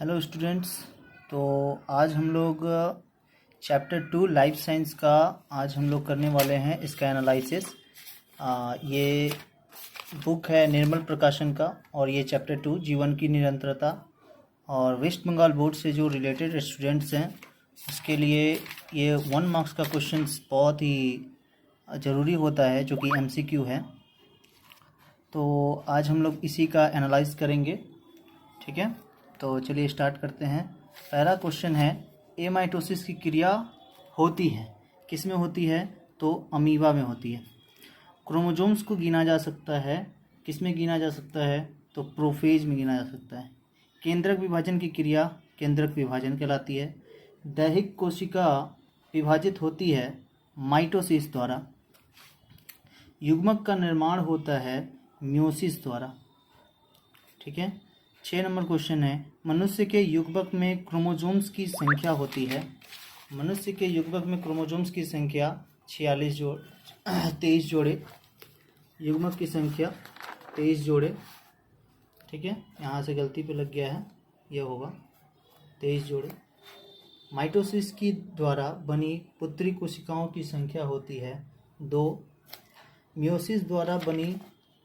Hello students. तो आज हम लोग चैप्टर 2 लाइफ साइंस का आज हम लोग करने वाले हैं इसका एनालिसिस। ये बुक है निर्मल प्रकाशन का और ये चैप्टर 2 जीवन की निरंतरता और वेस्ट बंगाल बोर्ड से जो रिलेटेड स्टूडेंट्स हैं उसके लिए ये 1 मार्क्स का क्वेश्चन बहुत ही ज़रूरी होता है जो कि MCQ है। तो आज हम लोग इसी का एनालाइज करेंगे, ठीक है। तो चलिए स्टार्ट करते हैं। पहला क्वेश्चन है एमाइटोसिस की क्रिया होती है किस में होती है? तो अमीबा में होती है। क्रोमोसोम्स को गिना जा सकता है किस में गिना जा सकता है? तो प्रोफेज में गिना जा सकता है। केंद्रक विभाजन की क्रिया केंद्रक विभाजन कहलाती है। दैहिक कोशिका विभाजित होती है माइटोसिस द्वारा। युग्मक का निर्माण होता है म्योसिस द्वारा, ठीक है। 6 नंबर क्वेश्चन है मनुष्य के युग्मक में क्रोमोसोम्स की संख्या होती है। मनुष्य के युग्मक में क्रोमोसोम्स की संख्या 23 जोड़े। युग्मक की संख्या 23 जोड़े, ठीक है। यहाँ से गलती पे लग गया है, यह होगा 23 जोड़े। माइटोसिस की द्वारा बनी पुत्री कोशिकाओं की संख्या होती है 2। म्योसिस द्वारा बनी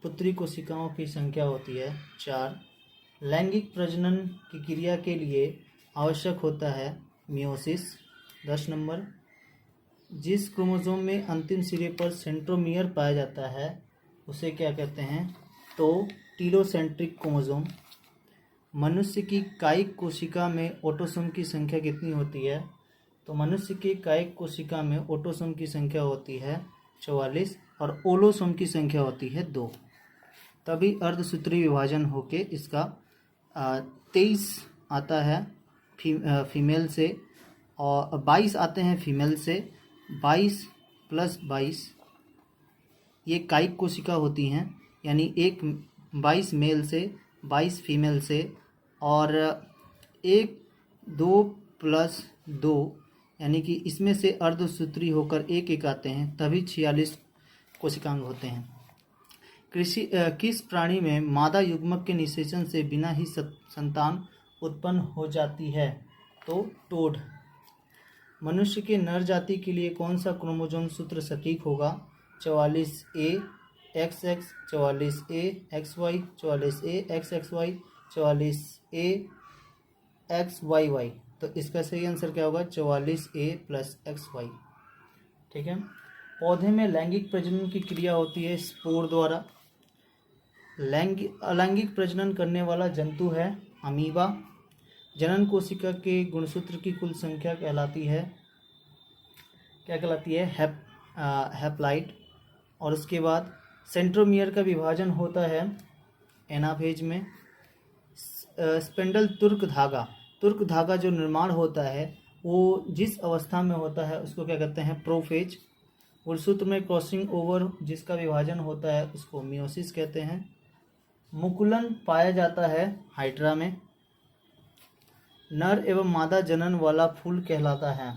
पुत्री कोशिकाओं की संख्या होती है 4। लैंगिक प्रजनन की क्रिया के लिए आवश्यक होता है मियोसिस। 10 नंबर जिस क्रोमोसोम में अंतिम सिरे पर सेंट्रोमियर पाया जाता है उसे क्या कहते हैं? तो टीलोसेंट्रिक क्रोमोसोम। मनुष्य की कायिक कोशिका में ऑटोसोम की संख्या कितनी होती है? तो मनुष्य की कायिक कोशिका में ऑटोसोम की संख्या होती है 44 और ओलोसोम की संख्या होती है 2। तभी अर्धसूत्री विभाजन होके इसका 23 आता है फीमेल से और 22 आते हैं फीमेल से। 22 + 22 ये कायिक कोशिका होती हैं, यानी 22 मेल से 22 फीमेल से और 2 + 2 यानी कि इसमें से अर्धसूत्री होकर एक आते हैं, तभी 46 कोशिकांग होते हैं। किस प्राणी में मादा युग्मक के निषेचन से बिना ही संतान उत्पन्न हो जाती है? तो टोड। मनुष्य के नर जाति के लिए कौन सा क्रोमोसोम सूत्र सटीक होगा? 44A XX, 44A XY, 44A XXY, 44A XYY। तो इसका सही आंसर क्या होगा? 44A + XY, ठीक है। पौधे में लैंगिक प्रजनन की क्रिया होती है स्पोर द्वारा। अलैंगिक प्रजनन करने वाला जंतु है अमीबा। जनन कोशिका के गुणसूत्र की कुल संख्या कहलाती है हैप्लाइड। और उसके बाद सेंट्रोमियर का विभाजन होता है एनाफेज में। स्पेंडल तुर्क धागा जो निर्माण होता है वो जिस अवस्था में होता है उसको क्या कहते हैं? प्रोफेज। गुणसूत्र में क्रॉसिंग ओवर जिसका विभाजन होता है उसको मियोसिस कहते हैं। मुकुलन पाया जाता है हाइड्रा में। नर एवं मादा जनन वाला फूल कहलाता है,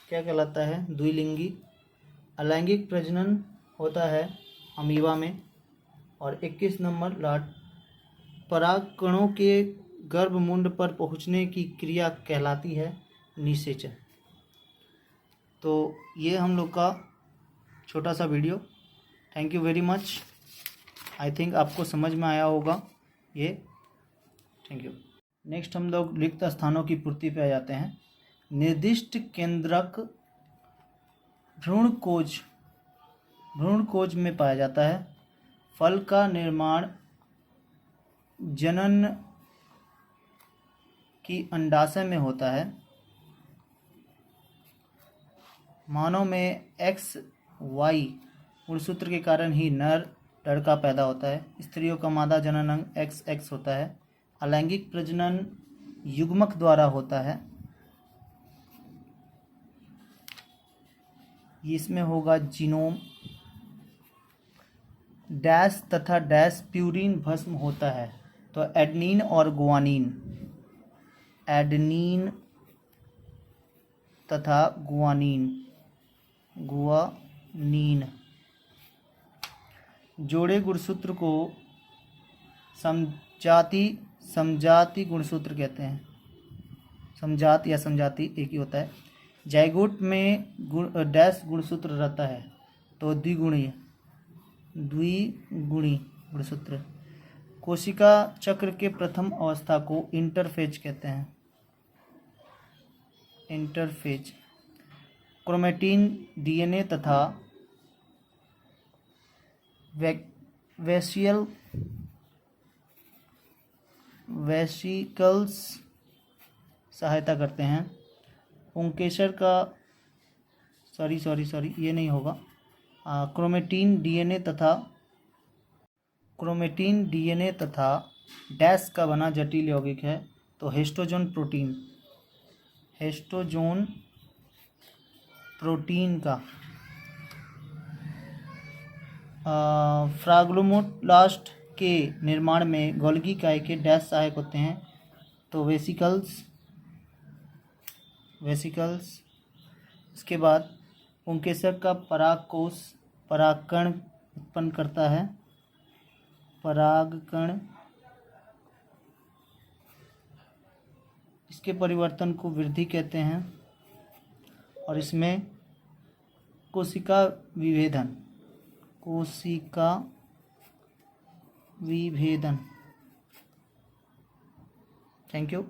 क्या कहलाता है? द्विलिंगी। अलैंगिक प्रजनन होता है अमीबा में। और 21 नंबर परागकणों के गर्भमुंड पर पहुंचने की क्रिया कहलाती है निषेचन। तो ये हम लोग का छोटा सा video. Thank you very much. I think आपको समझ में आया होगा ये। Thank you. नेक्स्ट हम लोग रिक्त स्थानों की पूर्ति पे आ जाते हैं। निर्दिष्ट केंद्रक भ्रूणकोज में पाया जाता है। फल का निर्माण जनन की अंडाशय में होता है। मानव में XY गुणसूत्र के कारण ही नर लड़का पैदा होता है। स्त्रियों का मादा जनन अंग XX होता है। अलैंगिक प्रजनन युग्मक द्वारा होता है। इसमें होगा जीनोम। डैश तथा डैश प्यूरिन भस्म होता है। तो एडनिन और गुआनिन। एडनिन तथा गुआनिन जोड़े गुणसूत्र को समजाति गुणसूत्र कहते हैं। समजात या समजाति एक ही होता है। जाइगोट में डैश गुणसूत्र रहता है, तो द्विगुणी गुणसूत्र। कोशिका चक्र के प्रथम अवस्था को इंटरफेज कहते हैं, इंटरफेज। क्रोमेटिन डीएनए तथा वेसिकल्स सहायता करते हैं। पुंकेसर का सॉरी ये नहीं होगा। क्रोमेटिन डीएनए तथा डैश का बना जटिल यौगिक है, तो हिस्टोजोन प्रोटीन का। फ्राग्लोमोलास्ट के निर्माण में गोल्गी काय के डैश सहायक होते हैं, तो वेसिकल्स। इसके बाद पुंकेसर का परागकोश परागकण उत्पन्न करता है, परागकण। इसके परिवर्तन को वृद्धि कहते हैं, और इसमें कोशिका विभेदन। Thank you.